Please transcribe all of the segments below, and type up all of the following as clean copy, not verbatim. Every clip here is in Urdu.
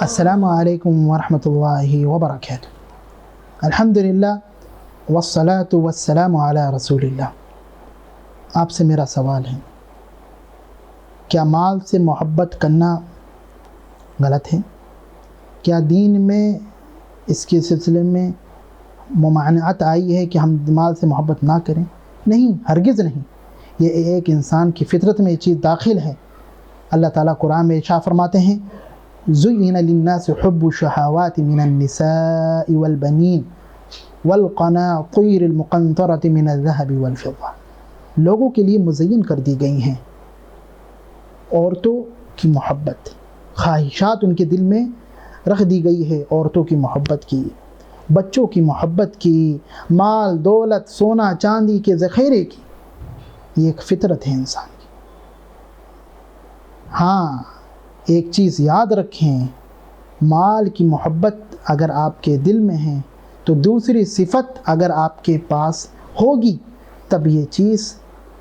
السلام علیکم ورحمۃ اللہ وبرکاتہ۔ الحمدللہ والصلاة والسلام علی رسول اللہ۔ آپ سے میرا سوال ہے، کیا مال سے محبت کرنا غلط ہے؟ کیا دین میں اس کے سلسلے میں ممانعت آئی ہے کہ ہم مال سے محبت نہ کریں؟ نہیں، ہرگز نہیں۔ یہ ایک انسان کی فطرت میں یہ چیز داخل ہے۔ اللہ تعالیٰ قرآن میں ارشاد فرماتے ہیں زُيِّنَ لِلنَّاسِ حُبُّ الشَّهَوَاتِ مِنَ النِّسَاءِ وَالْبَنِينَ وَالْقَنَاطِيرِ الْمُقَنطَرَةِ مِنَ الذَّهَبِ وَالْفِضَّةِ، لوگوں کے لیے مزین کر دی گئی ہیں عورتوں کی محبت، خواہشات ان کے دل میں رکھ دی گئی ہے عورتوں کی محبت کی، بچوں کی محبت کی، مال دولت سونا چاندی کے ذخیرے کی۔ یہ ایک فطرت ہے انسان کی۔ ہاں، ایک چیز یاد رکھیں، مال کی محبت اگر آپ کے دل میں ہے تو دوسری صفت اگر آپ کے پاس ہوگی تب یہ چیز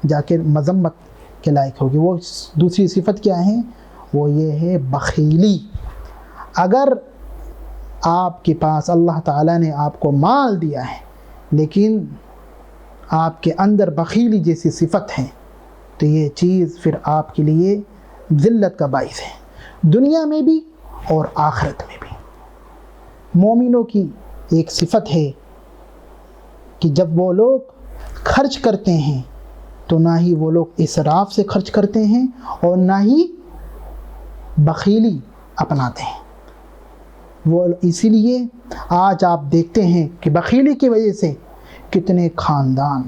جا کے مذمت کے لائق ہوگی۔ وہ دوسری صفت کیا ہے؟ وہ یہ ہے بخیلی۔ اگر آپ کے پاس اللہ تعالیٰ نے آپ کو مال دیا ہے لیکن آپ کے اندر بخیلی جیسی صفت ہے تو یہ چیز پھر آپ کے لیے ذلت کا باعث ہے، دنیا میں بھی اور آخرت میں بھی۔ مومنوں کی ایک صفت ہے کہ جب وہ لوگ خرچ کرتے ہیں تو نہ ہی وہ لوگ اسراف سے خرچ کرتے ہیں اور نہ ہی بخیلی اپناتے ہیں۔ وہ اسی لیے آج آپ دیکھتے ہیں کہ بخیلی کی وجہ سے کتنے خاندان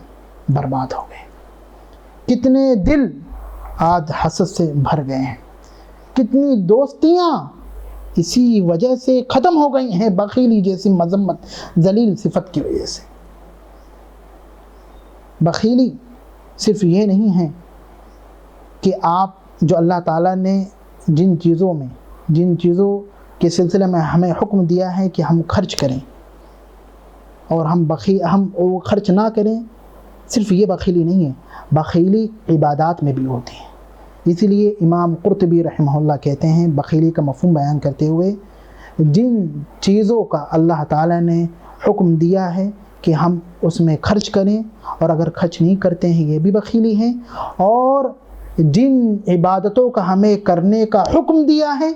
برباد ہو گئے، کتنے دل آج حسد سے بھر گئے ہیں، کتنی دوستیاں اسی وجہ سے ختم ہو گئی ہیں، بخیلی جیسی مذمت ذلیل صفت کی وجہ سے۔ بخیلی صرف یہ نہیں ہے کہ آپ جو اللہ تعالیٰ نے جن چیزوں کے سلسلے میں ہمیں حکم دیا ہے کہ ہم خرچ کریں اور ہم وہ خرچ نہ کریں، صرف یہ بخیلی نہیں ہے، بخیلی عبادات میں بھی ہوتی ہے۔ اسی لیے امام قرطبی رحمہ اللہ کہتے ہیں بخیلی کا مفہوم بیان کرتے ہوئے، جن چیزوں کا اللہ تعالیٰ نے حکم دیا ہے کہ ہم اس میں خرچ کریں اور اگر خرچ نہیں کرتے ہیں یہ بھی بخیلی ہے، اور جن عبادتوں کا ہمیں کرنے کا حکم دیا ہے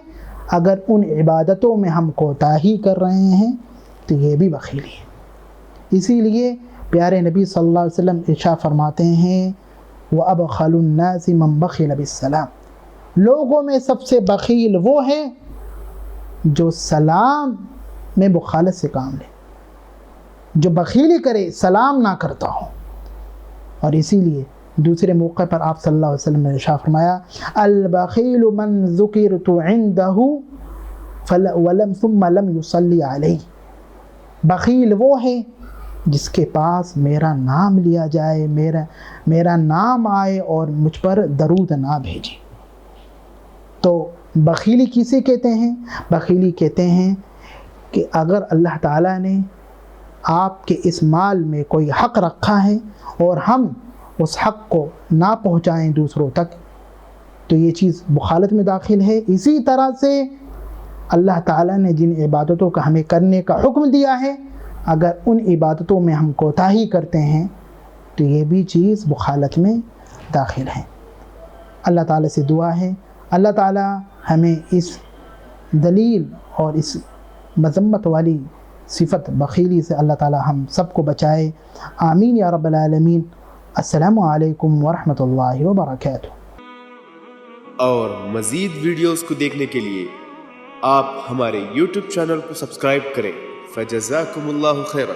اگر ان عبادتوں میں ہم کوتاہی کر رہے ہیں تو یہ بھی بخیلی ہے۔ اسی لیے پیارے نبی صلی اللہ علیہ وسلم ارشاد فرماتے ہیں وَأَبْخَلُ النَّاسِ مَنْ بَخِلَ بِالسَّلَامِ، لوگوں میں سب سے بخیل وہ ہے جو سلام میں مخالفت سے کام لے، جو بخیلی کرے سلام نہ کرتا ہو۔ اور اسی لیے دوسرے موقع پر آپ صلی اللہ علیہ وسلم نے ارشاد فرمایا البخیل من ذکرت عنده ثم لم يصلی علیہ، بخیل وہ ہے جس کے پاس میرا نام لیا جائے، میرا نام آئے اور مجھ پر درود نہ بھیجے۔ تو بخیلی کسے کہتے ہیں؟ بخیلی کہتے ہیں کہ اگر اللہ تعالیٰ نے آپ کے اس مال میں کوئی حق رکھا ہے اور ہم اس حق کو نہ پہنچائیں دوسروں تک تو یہ چیز بخالت میں داخل ہے۔ اسی طرح سے اللہ تعالیٰ نے جن عبادتوں کا ہمیں کرنے کا حکم دیا ہے اگر ان عبادتوں میں ہم کوتاہی کرتے ہیں تو یہ بھی چیز بخالت میں داخل ہے۔ اللہ تعالیٰ سے دعا ہے اللہ تعالیٰ ہمیں اس دلیل اور اس مذمت والی صفت بخیلی سے اللہ تعالیٰ ہم سب کو بچائے، آمین یا رب العالمین۔ السلام علیکم ورحمۃ اللہ وبرکاتہ۔ اور مزید ویڈیوز کو دیکھنے کے لیے آپ ہمارے YouTube چینل کو سبسکرائب کریں۔ فجزاکم اللہ خیرا۔